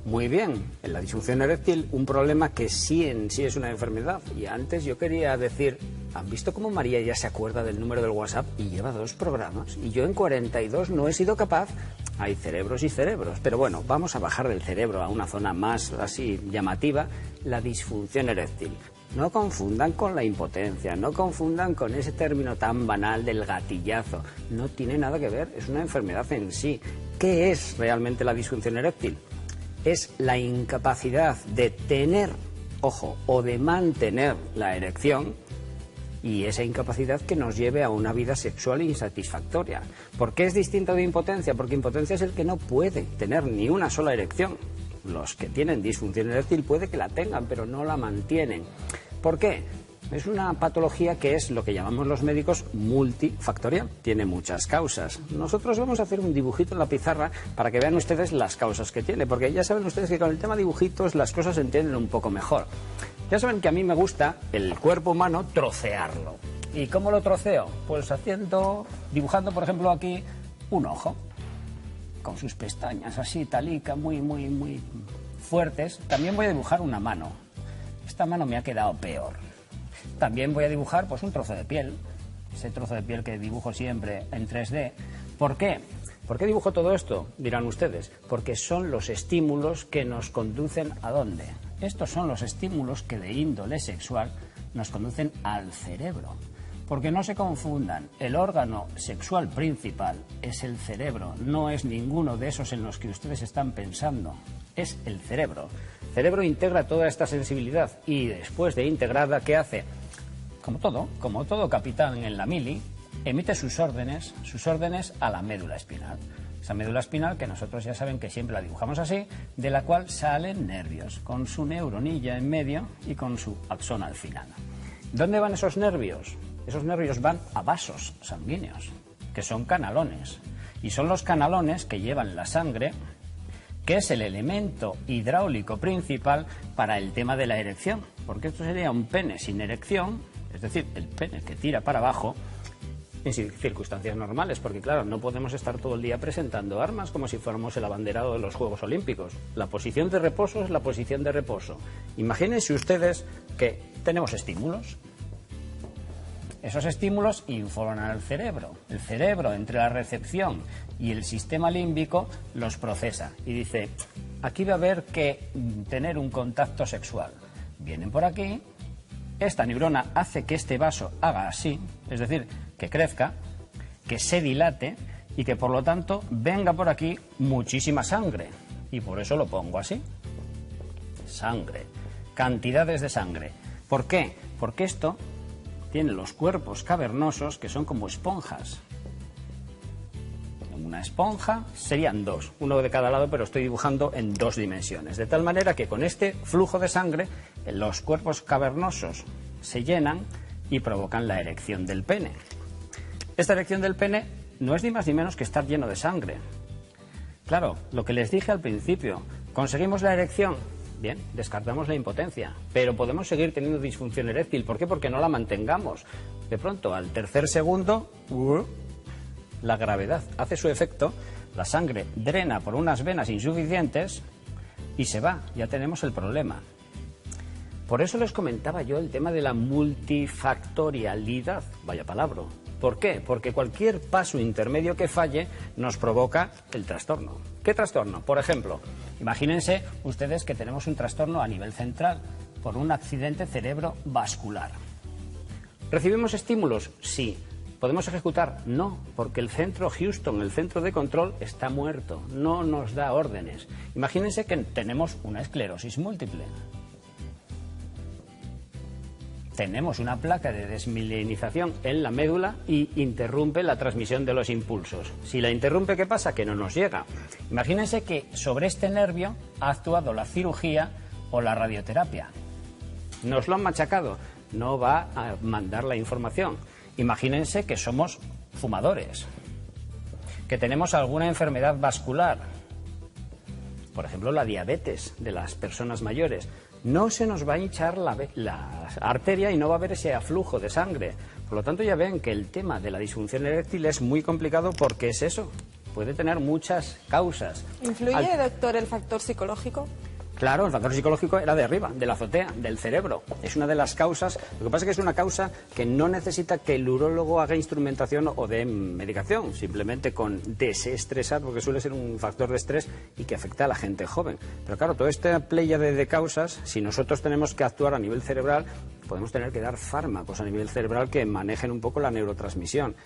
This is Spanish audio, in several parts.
Muy bien, en la disfunción eréctil, un problema que sí en sí es una enfermedad. Y antes yo quería decir, ¿han visto cómo María ya se acuerda del número del WhatsApp y lleva 2 programas? Y yo en 42 no he sido capaz. Hay cerebros y cerebros, pero bueno, vamos a bajar del cerebro a una zona más así llamativa, la disfunción eréctil. No confundan con la impotencia, no confundan con ese término tan banal del gatillazo. No tiene nada que ver, es una enfermedad en sí. ¿Qué es realmente la disfunción eréctil? Es la incapacidad de tener, ojo, o de mantener la erección, y esa incapacidad que nos lleve a una vida sexual insatisfactoria. ¿Por qué es distinto de impotencia? Porque impotencia es el que no puede tener ni una sola erección. Los que tienen disfunción eréctil puede que la tengan, pero no la mantienen. ¿Por qué? Es una patología que es lo que llamamos los médicos multifactorial. Tiene muchas causas. Nosotros vamos a hacer un dibujito en la pizarra para que vean ustedes las causas que tiene, porque ya saben ustedes que con el tema dibujitos las cosas se entienden un poco mejor. Ya saben que a mí me gusta el cuerpo humano trocearlo. ¿Y cómo lo troceo? Pues dibujando, por ejemplo, aquí un ojo, con sus pestañas así, talica, muy fuertes. También voy a dibujar una mano. Esta mano me ha quedado peor. También voy a dibujar pues un trozo de piel, ese trozo de piel que dibujo siempre en 3D. ¿Por qué? ¿Por qué dibujo todo esto? Dirán ustedes. Porque son los estímulos que nos conducen ¿a dónde? Estos son los estímulos que de índole sexual nos conducen al cerebro. Porque no se confundan, el órgano sexual principal es el cerebro, no es ninguno de esos en los que ustedes están pensando, es el cerebro. El cerebro integra toda esta sensibilidad y después de integrarla, ¿qué hace? Como todo capitán en la mili, emite sus órdenes a la médula espinal. Esa médula espinal que nosotros ya saben que siempre la dibujamos así, de la cual salen nervios, con su neuronilla en medio y con su axón al final. ¿Dónde van esos nervios? Esos nervios van a vasos sanguíneos, que son canalones. Y son los canalones que llevan la sangre, que es el elemento hidráulico principal para el tema de la erección. Porque esto sería un pene sin erección, es decir, el pene que tira para abajo, en circunstancias normales, porque claro, no podemos estar todo el día presentando armas como si fuéramos el abanderado de los Juegos Olímpicos. La posición de reposo es la posición de reposo. Imagínense ustedes que tenemos estímulos. Esos estímulos informan al cerebro. El cerebro, entre la recepción y el sistema límbico, los procesa y dice, aquí va a haber que tener un contacto sexual. Vienen por aquí, esta neurona hace que este vaso haga así, es decir, que crezca, que se dilate y que por lo tanto venga por aquí muchísima sangre. Y por eso lo pongo así. Sangre. Cantidades de sangre. ¿Por qué? Porque esto tiene los cuerpos cavernosos que son como esponjas. Una esponja serían 2, uno de cada lado, pero estoy dibujando en 2 dimensiones. De tal manera que con este flujo de sangre, los cuerpos cavernosos se llenan y provocan la erección del pene. Esta erección del pene no es ni más ni menos que estar lleno de sangre. Claro, lo que les dije al principio, conseguimos la erección. Bien, descartamos la impotencia, pero podemos seguir teniendo disfunción eréctil. ¿Por qué? Porque no la mantengamos. De pronto, al tercer segundo, la gravedad hace su efecto, la sangre drena por unas venas insuficientes y se va, ya tenemos el problema. Por eso les comentaba yo el tema de la multifactorialidad, vaya palabra. ¿Por qué? Porque cualquier paso intermedio que falle nos provoca el trastorno. ¿Qué trastorno? Por ejemplo, imagínense ustedes que tenemos un trastorno a nivel central por un accidente cerebrovascular. ¿Recibimos estímulos? Sí. ¿Podemos ejecutar? No, porque el centro Houston, el centro de control, está muerto, no nos da órdenes. Imagínense que tenemos una esclerosis múltiple. Tenemos una placa de desmielinización en la médula y interrumpe la transmisión de los impulsos. Si la interrumpe, ¿qué pasa? Que no nos llega. Imagínense que sobre este nervio ha actuado la cirugía o la radioterapia. Nos lo han machacado, no va a mandar la información. Imagínense que somos fumadores, que tenemos alguna enfermedad vascular, por ejemplo la diabetes de las personas mayores. No se nos va a hinchar la arteria y no va a haber ese aflujo de sangre. Por lo tanto, ya ven que el tema de la disfunción eréctil es muy complicado porque es eso. puede tener muchas causas. ¿Influye, doctor, el factor psicológico? Claro, el factor psicológico era de arriba, de la azotea, del cerebro. Es una de las causas. Lo que pasa es que es una causa que no necesita que el urólogo haga instrumentación o dé medicación, simplemente con desestresar, porque suele ser un factor de estrés y que afecta a la gente joven. Pero claro, toda esta pléyade de causas, si nosotros tenemos que actuar a nivel cerebral, podemos tener que dar fármacos a nivel cerebral que manejen un poco la neurotransmisión.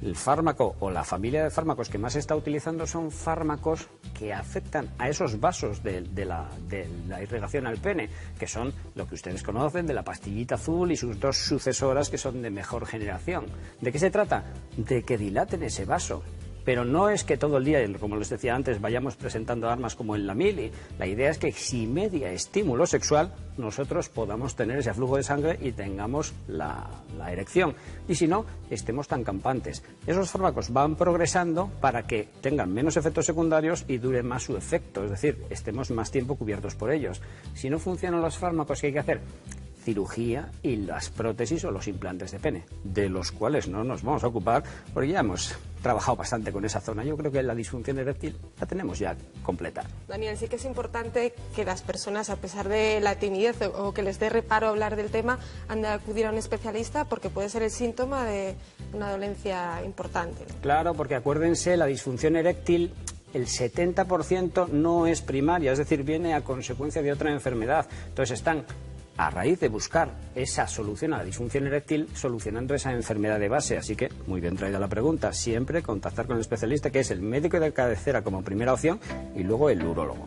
El fármaco o la familia de fármacos que más se está utilizando son fármacos que afectan a esos vasos de la irrigación al pene, que son lo que ustedes conocen de la pastillita azul y sus dos sucesoras que son de mejor generación. ¿De qué se trata? De que dilaten ese vaso. Pero no es que todo el día, como les decía antes, vayamos presentando armas como en la mili. La idea es que si media estímulo sexual, nosotros podamos tener ese flujo de sangre y tengamos la erección. Y si no, estemos tan campantes. Esos fármacos van progresando para que tengan menos efectos secundarios y dure más su efecto. Es decir, estemos más tiempo cubiertos por ellos. Si no funcionan los fármacos, ¿qué hay que hacer? Cirugía y las prótesis o los implantes de pene, de los cuales no nos vamos a ocupar porque ya hemos trabajado bastante con esa zona. Yo creo que la disfunción eréctil la tenemos ya completa. Daniel, sí que es importante que las personas, a pesar de la timidez o que les dé reparo hablar del tema, han de acudir a un especialista porque puede ser el síntoma de una dolencia importante, ¿no? Claro, porque acuérdense, la disfunción eréctil, el 70% no es primaria, es decir, viene a consecuencia de otra enfermedad. Entonces están a raíz de buscar esa solución a la disfunción eréctil, solucionando esa enfermedad de base. Así que, muy bien traída la pregunta, siempre contactar con el especialista, que es el médico de cabecera como primera opción, y luego el urólogo.